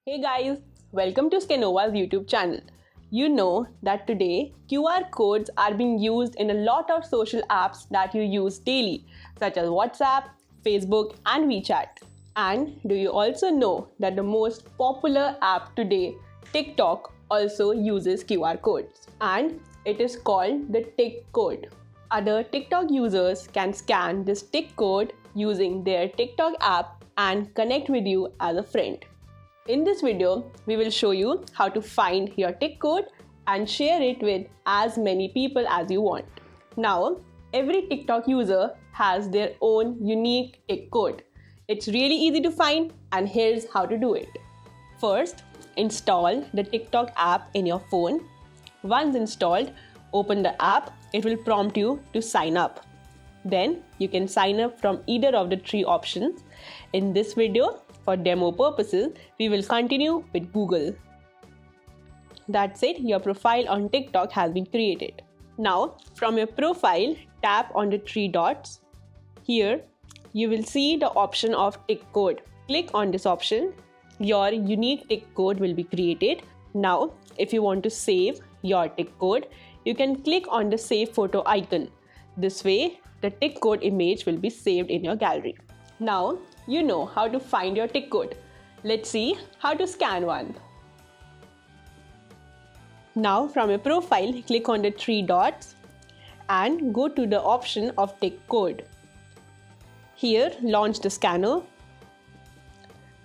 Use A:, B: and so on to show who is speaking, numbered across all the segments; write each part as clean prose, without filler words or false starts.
A: Hey guys, welcome to Scanova's YouTube channel. You know that today QR codes are being used in a lot of social apps that you use daily, such as WhatsApp, Facebook, and WeChat. And do you also know that the most popular app today, TikTok, also uses QR codes? And it is called the TikCode. Other TikTok users can scan this TikCode using their TikTok app and connect with you as a friend. In this video, we will show you how to find your TikCode and share it with as many people as you want. Now, every TikTok user has their own unique TikCode. It's really easy to find, and here's how to do it. First, install the TikTok app in your phone. Once installed, open the app. It will prompt you to sign up. Then you can sign up from either of the three options. In this video, for demo purposes, we will continue with Google. That's it, your profile on TikTok has been created. Now, from your profile, tap on the three dots. Here, you will see the option of TikCode. Click on this option. Your unique TikCode will be created. Now, if you want to save your TikCode, you can click on the save photo icon. This way, the TikCode image will be saved in your gallery. Now, you know how to find your TikCode. Let's see how to scan one. Now, from your profile, click on the three dots and go to the option of TikCode. Here, launch the scanner.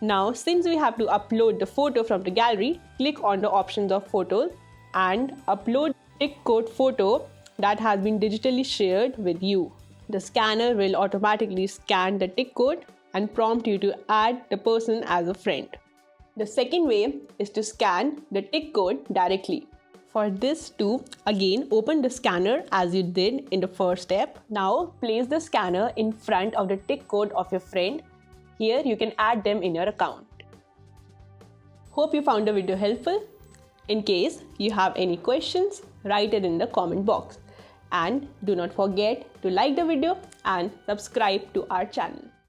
A: Now, since we have to upload the photo from the gallery, click on the options of photos and upload TikCode photo that has been digitally shared with you. The scanner will automatically scan the TikCode and prompt you to add the person as a friend. The second way is to scan the TikCode directly. For this too, again open the scanner as you did in the first step. Now place the scanner in front of the TikCode of your friend. Here you can add them in your account. Hope you found the video helpful. In case you have any questions, write it in the comment box. And do not forget to like the video and subscribe to our channel.